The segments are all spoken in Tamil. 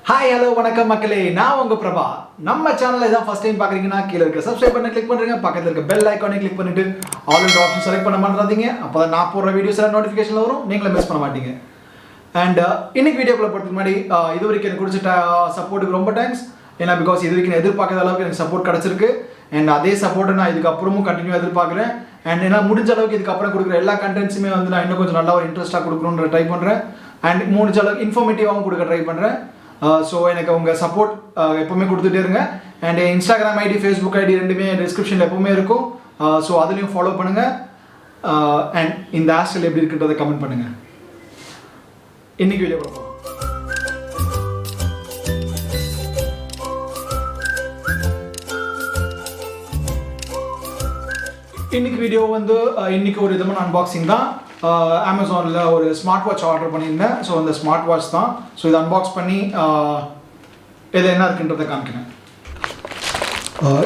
Hi, hello, வணக்கம் மக்களே. நான் உங்க பிரபா. நம்ம சேனலை தான் ஃபர்ஸ்ட் டைம் பார்க்கறீங்கன்னா கீழ இருக்க Subscribe பட்டனை கிளிக் பண்ணுங்க. பக்கத்துல இருக்க பெல் ஐகானை கிளிக் பண்ணிட்டு ஆல் என்ற ஆப்ஷன் செலக்ட் பண்ண மறந்துடாதீங்க. அப்பதான் நான் போடுற வீடியோஸ் எல்லாம் நோட்டிஃபிகேஷன்ல வரும். நீங்களே மிஸ் பண்ண மாட்டீங்க. அண்ட் இன்னைக்கு வீடியோக்குள்ள போறதுக்கு முன்னாடி இதுவரைக்கும் எனக்கு கொடுத்த சப்போர்ட்டுக்கு ரொம்ப தேங்க்ஸ். ஏன்னா பிகாஸ் இதுவரைக்கும் நான் எதிர்பார்க்காத அளவுக்கு எனக்கு சப்போர்ட் கிடைச்சிருக்கு. அண்ட் அதே சப்போர்ட்டை நான் இதுக்கு அப்புறமும் கண்டினியூ எதிர்பார்க்குறேன். அண்ட் நான் முடிஞ்ச அளவுக்கு இதுக்கு அப்புறம் கொடுக்குற எல்லா கண்டென்ட்ஸுமே வந்து நான் இன்னும் கொஞ்சம் நல்லா ஒரு இன்ட்ரெஸ்ட்டாக கொடுக்கணுன்ற ட்ரை பண்ணுறேன். அண்ட் முடிஞ்ச அளவுக்கு இன்ஃபர்மேட்டிவாகவும் கொடுக்க ட்ரை பண்ணுறேன். ஸோ எனக்கு உங்கள் சப்போர்ட் எப்போவுமே கொடுத்துட்டே இருங்க. And Instagram ID, Facebook ID ரெண்டுமே டிஸ்கிரிப்ஷனில் எப்போவுமே இருக்கும். ஸோ அதுலேயும் ஃபாலோ பண்ணுங்கள். அண்ட் இந்த ஹேர்ஸ்டைல் எப்படி இருக்குன்றதை கமெண்ட் பண்ணுங்கள். இன்னைக்கு வீடியோ பார்ப்போம். இன்னைக்கு வீடியோ வந்து இன்னைக்கு ஒரு விதமான அன்பாக்சிங் தான். அமேசானில் ஒரு ஸ்மார்ட் வாட்ச் ஆர்டர் பண்ணியிருந்தேன். ஸோ அந்த ஸ்மார்ட் வாட்ச் தான். ஸோ இதை அன்பாக்ஸ் பண்ணி இதில் என்ன இருக்குன்றதை காமிக்கிறேன்.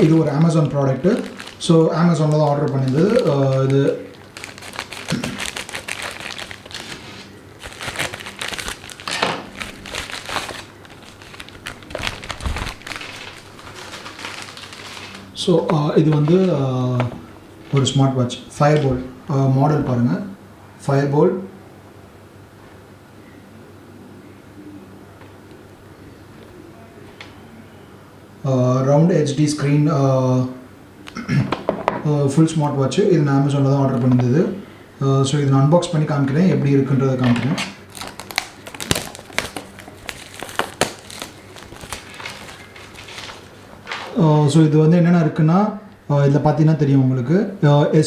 இது ஒரு அமேசான் ப்ராடக்ட்டு. ஸோ அமேசானில் தான் ஆர்டர் பண்ணியிருந்தது. இது ஸோ இது வந்து ஒரு ஸ்மார்ட் வாட்ச் ஃபயர்போல்ட் மாடல் பாருங்கள். Firebolt round HD screen full smart watch. இது நான் அமேசானில் தான் ஆர்டர் பண்ணியிருந்தது. ஸோ இதை நான் அன்பாக்ஸ் பண்ணி காமிக்கிறேன், எப்படி இருக்குன்றதை காமிக்கிறேன். ஸோ இது வந்து என்னென்ன இருக்குன்னா, இதில் பார்த்தீங்கன்னா தெரியும் உங்களுக்கு.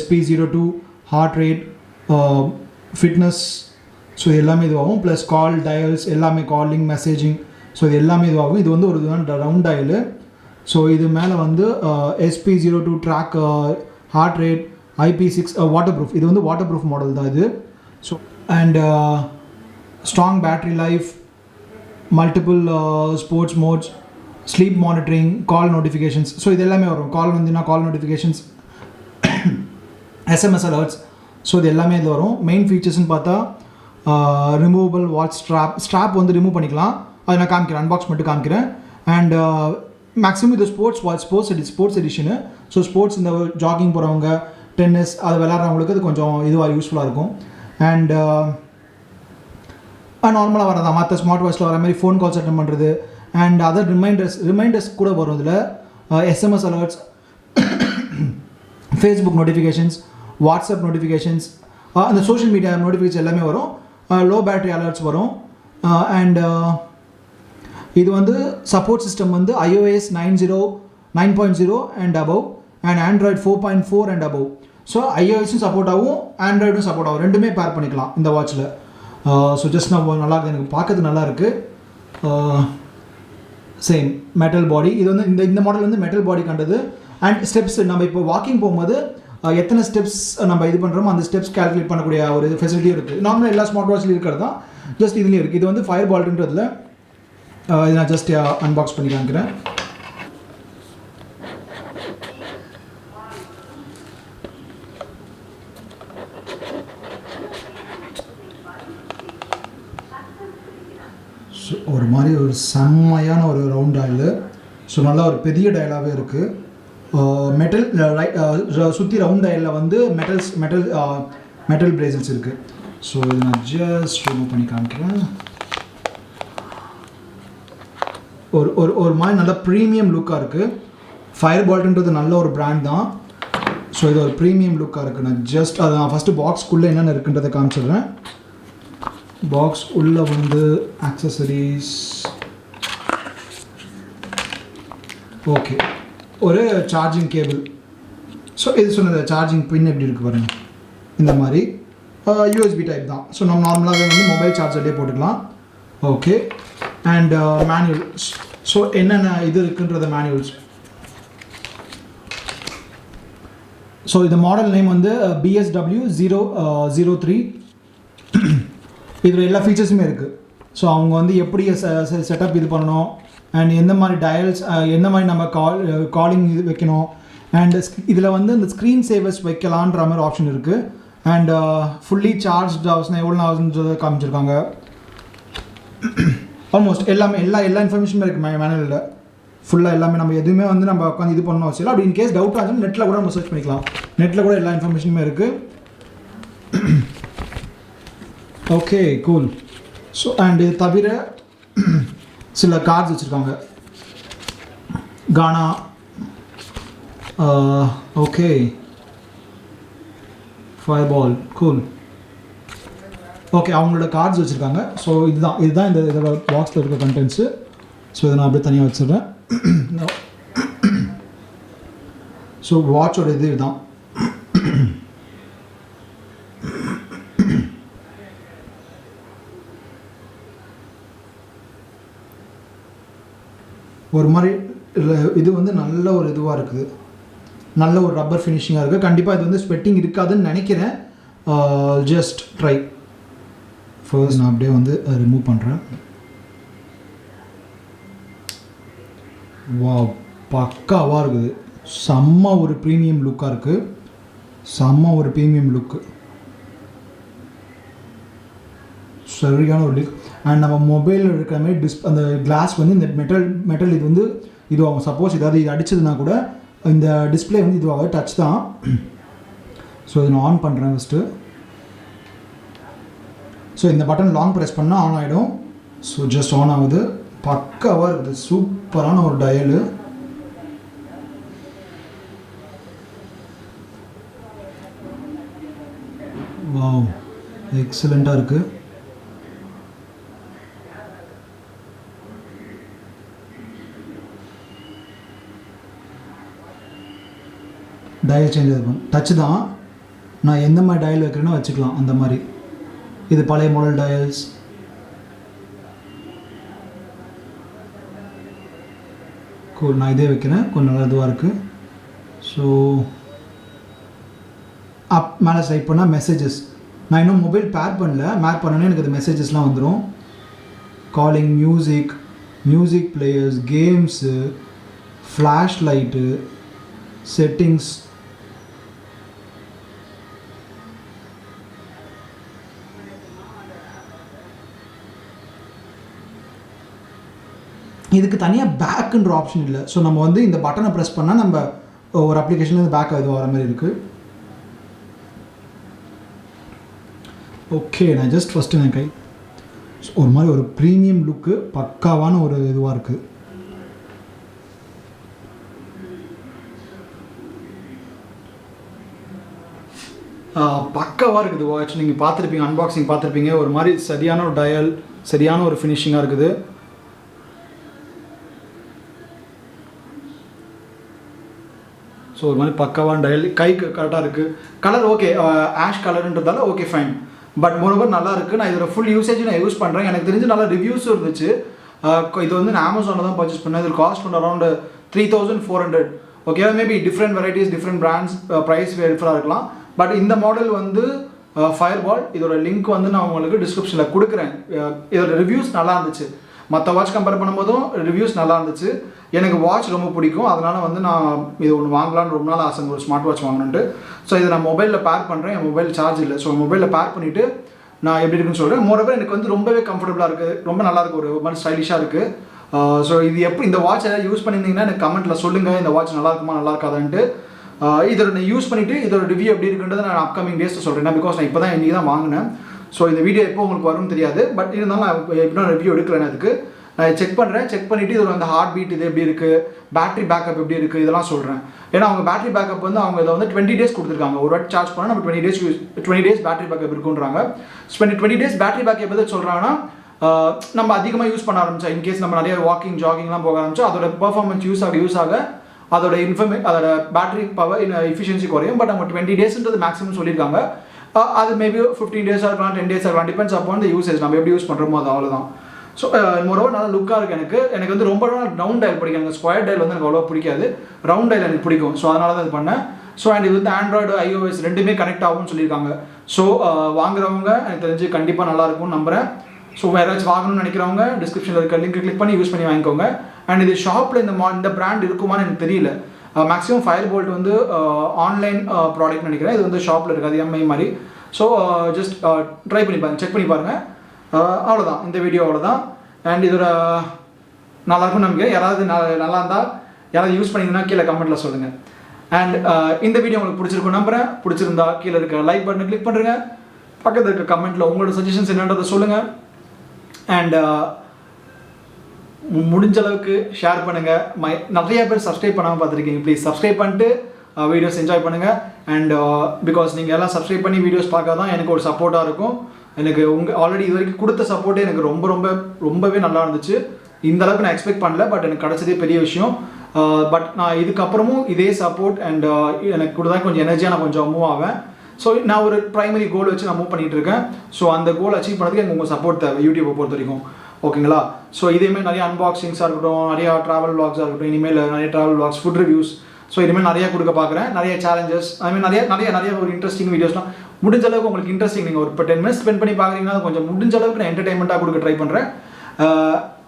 SP02 heart rate, fitness, so இது எல்லாமே இதுவாகும். ப்ளஸ் கால் டயல்ஸ் எல்லாமே, காலிங், மெசேஜிங், ஸோ இது எல்லாமே இதுவாகும். இது வந்து ஒரு ரவுண்ட் டயலு. ஸோ இது மேலே வந்து SP02 track, heart rate, IP6 waterproof. இது வந்து வாட்டர் ப்ரூஃப் மாடல் தான் இது. So and strong battery life, multiple sports modes, sleep monitoring, call notifications. So இது எல்லாமே வரும். கால் வந்துன்னா call notifications, SMS alerts. So இது எல்லாமே இது வரும். மெயின் ஃபீச்சர்ஸ்னு பார்த்தா ரிமூவபிள் வாட்ச் ஸ்ட்ராப் வந்து ரிமூவ் பண்ணிக்கலாம். அதை நான் காமிக்கிறேன், அன்பாக்ஸ் மட்டும் காமிக்கிறேன். அண்ட் மேக்ஸிமம் இது sports watch, sports edition. So sports இந்த ஜாகிங் போகிறவங்க, டென்னிஸ் அது விளையாடுறவங்களுக்கு அது கொஞ்சம் இதுவாக யூஸ்ஃபுல்லாக இருக்கும். அண்ட் நார்மலாக வரதான் மற்ற ஸ்மார்ட் வாட்ச்சில் வர மாதிரி ஃபோன் கால்ஸ் அட்டன் பண்ணுறது அண்ட் அதர் ரிமைண்டர்ஸ் கூட வரும். இதில் SMS alerts, Facebook notifications, WhatsApp notifications, அந்த சோஷியல் மீடியா நோட்டிஃபிகேஷன் எல்லாமே வரும். லோ பேட்டரி அலர்ட்ஸ் வரும். அண்ட் இது வந்து சப்போர்ட் சிஸ்டம் வந்து iOS 9.0 and above, and Android 4.4 and above. So iOSும் சப்போர்ட் ஆகும், ஆண்ட்ராய்டும் சப்போர்ட் ஆகும். ரெண்டுமே பேர் பண்ணிக்கலாம் இந்த வாட்சில். ஸோ ஜஸ்ட் நான் நல்லா இருக்குது, எனக்கு பார்க்கறது நல்லா இருக்குது. Same metal body. இது வந்து இந்த மாடல் வந்து மெட்டல் பாடி கண்டது. அண்ட் ஸ்டெப்ஸ், நம்ம இப்போ வாக்கிங் போகும்போது எத்தனை ஸ்டெப்ஸ் நம்ம இது பண்ணுறோமோ அந்த ஸ்டெப்ஸ் கால்குலேட் பண்ணக்கூடிய ஒரு ஃபெசிலிட்டியும் இருக்குது. நார்மலாக எல்லா ஸ்மார்ட் வாட்ச்லையும் இருக்கிறது தான், ஜஸ்ட் இதுலேயும் இருக்குது. இது வந்து ஃபயர்பால்ட்ன்றதில் இது நான் ஜஸ்ட் அன்பாக்ஸ் பண்ணி காமிக்கிறேன். ஸோ ஒரு மாதிரி ஒரு செம்மையான ஒரு ரவுண்ட் டயலு. ஸோ நல்லா ஒரு பெரிய டயலாகவே இருக்குது. மெட்டல் சுற்றி ரவுண்ட் டயலில் வந்து மெட்டல் பிரேசல்ஸ் இருக்குது. ஸோ இதை நான் ஜஸ்ட் ரிமூவ் பண்ணி காமிக்கிறேன். ஒரு மாதிரி நல்ல ப்ரீமியம் லுக்காக இருக்குது. ஃபயர்பால்ட்ன்றது நல்ல ஒரு பிராண்ட் தான். ஸோ இது ஒரு ப்ரீமியம் லுக்காக இருக்குது. நான் ஜஸ்ட் அதை நான் ஃபஸ்ட்டு பாக்ஸ்க்குள்ளே என்னென்ன இருக்குன்றதை காமிச்சிடுறேன். பாக்ஸ் உள்ளே வந்து ஆக்சசரிஸ், ஓகே, ஒரு சார்ஜிங் கேபிள். ஸோ இது சொன்னது சார்ஜிங் பின் எப்படி இருக்குது பாருங்கள். இந்த மாதிரி USB டைப் தான். ஸோ நம்ம நார்மலாகவே வந்து மொபைல் சார்ஜர்லேயே போட்டுக்கலாம். ஓகே. And manuals. ஸோ என்னென்ன இது இருக்குன்றத மேனுவல்ஸ். ஸோ இந்த மாடல் நேம் வந்து BSW003. இதில் எல்லா ஃபீச்சர்ஸுமே இருக்குது. ஸோ அவங்க வந்து எப்படி செட்டப் இது பண்ணணும், அண்ட் எந்த மாதிரி டயல்ஸ், எந்த மாதிரி நம்ம காலிங் இது வைக்கணும், அண்ட் இதில் வந்து இந்த ஸ்க்ரீன் சேவர்ஸ் வைக்கலான்ற மாதிரி ஆப்ஷன் இருக்குது. அண்ட் ஃபுல்லி சார்ஜ் ஹவுஸ்னால் எவ்வளோ ஆகுதுன்றதை காமிச்சிருக்காங்க. ஆல்மோஸ்ட் எல்லா இன்ஃபர்மேஷனுமே இருக்குது மேனுவலில் ஃபுல்லாக எல்லாமே. நம்ம எதுவுமே வந்து நம்ம உட்காந்து இது பண்ணணும் அவசியம் இல்லை. அப்படி இன்கேஸ் டவுட் ஆச்சுன்னா நெட்டில் கூட நம்ம சர்ச் பண்ணிக்கலாம். நெட்டில் கூட எல்லா இன்ஃபர்மேஷனுமே இருக்குது. Okay cool. ஸோ அண்ட் இது தவிர சில கார்ட்ஸ் வச்சுருக்காங்க. கானா, ஓகே, ஃபயர்பால், கூல். ஓகே, அவங்களோட கார்ட்ஸ் வச்சுருக்காங்க. ஸோ இதுதான் இந்த இதோட பாக்ஸில் இருக்க கண்டென்ட்ஸு. ஸோ இதை நான் அப்படியே தனியாக வச்சுடுறேன். ஸோ வாட்சோட இதுதான். ஒரு மாதிரி இது வந்து நல்ல ஒரு இதுவாக இருக்குது, நல்ல ஒரு ரப்பர் ஃபினிஷிங்காக இருக்குது. கண்டிப்பாக இது வந்து ஸ்வெட்டிங் இருக்காதுன்னு நினைக்கிறேன். Just try. ஃபர்ஸ்ட் நான் அப்படியே வந்து ரிமூவ் பண்ணுறேன். வா, பக்காவாக இருக்குது. செம்ம ஒரு ப்ரீமியம் லுக்காக இருக்குது. செம்ம ஒரு ப்ரீமியம் லுக்கு, சரியான ஒரு லுக். அண்ட் நம்ம மொபைலில் இருக்கிற மாதிரி அந்த கிளாஸ் வந்து இந்த மெட்டல் இது வந்து இதுவாகும். சப்போஸ் ஏதாவது இது அடிச்சதுன்னா கூட இந்த டிஸ்பிளே வந்து இதுவாக டச் தான். ஸோ இதை நான் ஆன் பண்ணுறேன் ஃபஸ்ட்டு. ஸோ இந்த பட்டன் லாங் ப்ரெஸ் பண்ணால் ஆன் ஆகிடும். ஸோ ஜஸ்ட் ஆன் ஆகுது. பக்காவாக இருக்குது. சூப்பரான ஒரு டயலு. வாவ், எக்ஸலண்ட்டாக இருக்குது. டயல் சேஞ்ச் இருக்கும். டச்சு தான். நான் எந்த மாதிரி டயல் வைக்கிறேன்னா வச்சுக்கலாம் அந்த மாதிரி. இது பழைய மாடல் டயல்ஸ். கூல். நான் இதே வைக்கிறேன். கொஞ்சம் நல்லா இதுவாக இருக்குது. ஸோ அப் மேலே ஸ்லைட் பண்ணால் மெசேஜஸ். நான் இன்னும் மொபைல் பேர் பண்ணல. பேர் பண்ணோன்னே எனக்கு அது மெசேஜஸ்லாம் வந்துடும். Calling, music players, games, flash light, settings. இதுக்கு தனியாக பேக்குன்ற ஆப்ஷன் இல்லை. ஸோ நம்ம வந்து இந்த பட்டனை ப்ரெஸ் பண்ணால் நம்ம ஒரு அப்ளிகேஷன்லேருந்து பேக் இது வர மாதிரி இருக்குது. ஓகே, நான் ஜஸ்ட் ஃபஸ்ட்டு என் கை ஒரு மாதிரி ஒரு ப்ரீமியம் லுக்கு, பக்காவான ஒரு இதுவாக இருக்குது. பக்காவாக இருக்குது வாட்ச். நீங்கள் பார்த்துருப்பீங்க, அன்பாக்சிங் பார்த்துருப்பீங்க. ஒரு மாதிரி சரியான ஒரு டயல், சரியான ஒரு ஃபினிஷிங்காக இருக்குது. ஸோ ஒரு மாதிரி பக்காவான டயல், கைக்கு கரெக்டாக இருக்குது. கலர் ஓகே, ஆஷ் கலருன்றதால ஓகே ஃபைன். பட் மோரோவர் நல்லா இருக்குது. நான் இதோட ஃபுல் யூசேஜ் நான் யூஸ் பண்ணுறேன். எனக்கு தெரிஞ்சு நல்ல ரிவ்யூஸும் இருந்துச்சு. இது வந்து நான் அமேசானில் தான் பர்ச்சேஸ் பண்ணேன். இது காஸ்ட் வந்து around 3400. Okay, maybe different varieties, different brands, price வேறுஃபுல்லாக இருக்கலாம். பட் இந்த மாடல் வந்து ஃபயர்பால், இதோட லிங்க் வந்து நான் உங்களுக்கு டிஸ்கிரிப்ஷனில் கொடுக்குறேன். இதோட ரிவ்யூஸ் நல்லா இருந்துச்சு. மற்ற வாட்ச் கம்பேர் பண்ணும்போதும் ரிவ்யூஸ் நல்லா இருந்துச்சு. எனக்கு வாட்ச் ரொம்ப பிடிக்கும். அதனால் வந்து நான் இது ஒன்று வாங்கலான்னு ரொம்ப நாள் ஆசை, ஒரு ஸ்மார்ட் வாட்ச் வாங்கணுன்ட்டு. ஸோ இதை நான் மொபைலில் பேர் பண்ணுறேன். என் மொபைல் சார்ஜ் இல்லை. ஸோ மொபைலில் பேர் பண்ணிவிட்டு நான் எப்படி இருக்குன்னு சொல்கிறேன். மோரோவர் எனக்கு வந்து ரொம்பவே கம்ஃபர்டபுளாக இருக்குது. ரொம்ப நல்லாயிருக்கு. ஒரு மாதிரி ஸ்டைலிஷாக இருக்குது. ஸோ இது எப்படி இந்த வாட்ச் ஏதாவது யூஸ் பண்ணியிருந்தீங்கன்னா எனக்கு கமெண்ட்டில் சொல்லுங்கள். இந்த வாட்ச் நல்லா இருக்குமா நல்லா இருக்காதான்ட்டு. இதோட நான் யூஸ் பண்ணிவிட்டு இதோட ரிவ்யூ எப்படி இருக்குன்றதை நான் அப்கமிங் டேஸில் சொல்கிறேன். பிகாஸ் நான் இப்போ தான் இன்றைக்கி தான் வாங்கினேன். ஸோ இந்த வீடியோ எப்போ உங்களுக்கு வரும்னு தெரியாது. பட் இருந்தாலும் நான் எப்படின்னா ரிவ்யூ எடுக்கிறேன். அதுக்கு நான் செக் பண்ணுறேன். செக் பண்ணிவிட்டு இதோட அந்த ஹார்ட் பீட் இது எப்படி இருக்குது, பேட்டரி பேக்கப் எப்படி இருக்குது, இதெல்லாம் சொல்கிறேன். ஏன்னா அவங்க பேட்டரி பேக்கப் வந்து அவங்க இதை வந்து 20 days கொடுத்துருக்காங்க. ஒரு வாட்டி சார்ஜ் பண்ணால் நம்ம 20 days பேட்டரி பேக்கப் இருக்குன்றாங்க. 20 days பேட்டரி பேக்கப் எதாவது சொல்கிறாங்கன்னா நம்ம அதிகமாக யூஸ் பண்ண ஆரம்பிச்சா, இன்கேஸ் நம்ம நிறைய வாக்கிங் ஜாகிங்லாம் போக ஆரம்பிச்சா அதோட பெர்ஃபார்மன்ஸ் யூஸ் ஆக அதோட அதோட பேட்டரி பவர் எஃபிஷியன்சி குறையும். பட் அவங்க 20 daysன்றது மேக்ஸிமம் சொல்லியிருக்காங்க. அது மேபி 15 days இருக்கலாம், 10 days இருக்கலாம். டிபெண்ட்ஸ் அப்போ அந்த யூசேஜ் நம்ம எப்படி யூஸ் பண்ணுறோமோ அது அவ்வளோதான். ஸோ மோரோவர் நல்லா லுக்காக இருக்குது. எனக்கு வந்து ரொம்ப ரவுண்ட் டயல் பிடிக்கும். எனக்கு ஸ்கொயர் டயல் வந்து எனக்கு அவ்வளோ பிடிக்காது. ரவுண்ட் டயல் எனக்கு பிடிக்கும். ஸோ அதனால தான் இது பண்ணேன். ஸோ அண்ட் இது வந்து ஆண்ட்ராய்டு, iOS ரெண்டுமே கனெக்ட் ஆகும்னு சொல்லியிருக்காங்க. ஸோ வாங்குறவங்க எனக்கு தெரிஞ்சு கண்டிப்பாக நல்லாயிருக்கும்னு நம்புகிறேன். ஸோ வேறு ஏதாச்சும் வாங்கணும்னு நினைக்கிறவங்க டிஸ்கிரிப்ஷனில் இருக்க லிங்க் கிளிக் பண்ணி யூஸ் பண்ணி வாங்கிக்கோங்க. அண்ட் இது ஷாப்பில் இந்த பிராண்ட் இருக்குமான்னு எனக்கு தெரியல. மேக்ஸிமம் ஃபயர்போல்ட் வந்து ஆன்லைன் ப்ராடக்ட்னு நினைக்கிறேன். இது வந்து ஷாப்பில் இருக்காது, எம்ஐ மாதிரி. ஸோ ஜஸ்ட் ட்ரை பண்ணி பாருங்கள், செக் பண்ணி பாருங்கள். அவ்வளோதான் இந்த வீடியோ. அவ்வளோதான். அண்ட் இதோட நல்லாயிருக்கும் நம்பிக்கை. யாராவது நல்லா இருந்தால் யாராவது யூஸ் பண்ணிங்கன்னா கீழே கமெண்ட்டில் சொல்லுங்கள். அண்ட் இந்த வீடியோ உங்களுக்கு பிடிச்சிருக்கும் நம்புகிறேன். பிடிச்சிருந்தா கீழே இருக்க லைக் பட்டனை கிளிக் பண்ணுறேங்க. பக்கத்தில் இருக்க கமெண்ட்டில் உங்களோட சஜஷன்ஸ் என்னன்றதை சொல்லுங்கள். அண்ட் முடிஞ்ச அளவுக்கு ஷேர் பண்ணுங்கள். நிறைய பேர் சப்ஸ்கிரைப் பண்ணாமல் பார்த்துருக்கீங்க. ப்ளீஸ் சப்ஸ்கிரைப் பண்ணிட்டு வீடியோஸ் என்ஜாய் பண்ணுங்கள். அண்ட் பிகாஸ் நீங்கள் எல்லாம் சப்ஸ்கிரைப் பண்ணி வீடியோஸ் பார்க்க தான் எனக்கு ஒரு சப்போர்ட்டாக இருக்கும். எனக்கு ஆல்ரெடி இது வரைக்கும் கொடுத்த சப்போர்ட்டே எனக்கு ரொம்பவே நல்லா இருந்துச்சு. இந்த அளவுக்கு நான் எக்ஸ்பெக்ட் பண்ணல, பட் எனக்கு கிடச்சதே பெரிய விஷயம். பட் நான் இதுக்கப்புறமும் இதே சப்போர்ட் அண்ட் எனக்கு கொடுத்தா கொஞ்சம் எனர்ஜியாக நான் கொஞ்சம் மூவ் ஆவேன். ஸோ நான் ஒரு ப்ரைமரி கோல் வச்சு நான் மூவ் பண்ணிகிட்டு இருக்கேன். ஸோ அந்த கோல் அச்சீவ் பண்ணுறதுக்கு எனக்கு உங்கள் சப்போர்ட் தேவை, யூடியூப்பை பொறுத்த வரைக்கும். ஓகேங்களா? ஸோ இதேமாதிரி நிறைய அன்பாக்சிங்ஸாக இருக்கட்டும், நிறையா ட்ராவல் விளாக்ஸாக இருக்கட்டும், இனிமேல் நிறைய travel vlogs, food reviews, so இனிமேல் நிறையா கொடுக்க பார்க்குறேன். நிறைய சேலஞ்சஸ், அதுமாதிரி நிறைய ஒரு இன்ட்ரெஸ்டிங் வீடியோஸ்லாம் முடிஞ்ச அளவுக்கு உங்களுக்கு இன்ட்ரெஸ்டிங். நீங்கள் ஒரு இப்போ 10 minutes ஸ்பெண்ட் பண்ணி பார்க்குறீங்கன்னா கொஞ்சம் முடிஞ்ச அளவுக்கு நான் என்டர்டைன்மெண்ட்டாக கொடுக்க ட்ரை பண்ணுறேன்.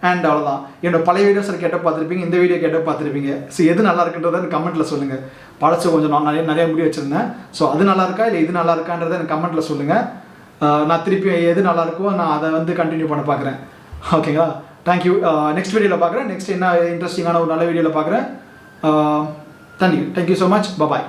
அண்ட் அவ்வளோதான். என்னோட பழைய வீடியோஸில் கேட்ட பார்த்துருப்பீங்க, இந்த வீடியோ கேட்ட பார்த்துருப்பீங்க. ஸோ எது நல்லா இருக்குன்றதை கமெண்ட்டில் சொல்லுங்கள். பழசு கொஞ்சம் நான் நிறைய முடி வச்சுருந்தேன். ஸோ அது நல்லா இருக்கா இல்லை இது நல்லா இருக்கான்றதை எனக்கு கமெண்ட்டில் சொல்லுங்கள். நான் திருப்பி எது நல்லா இருக்கோ நான் அதை வந்து கண்டினியூ பண்ண பார்க்குறேன். ஓகேங்களா? தேங்க்யூ. நெக்ஸ்ட் வீடியோவில் பார்க்குறேன். நெக்ஸ்ட் என்ன இன்ட்ரெஸ்டிங்கான ஒரு நல்ல வீடியோவில் பார்க்குறேன். Thank you so much. பாய்.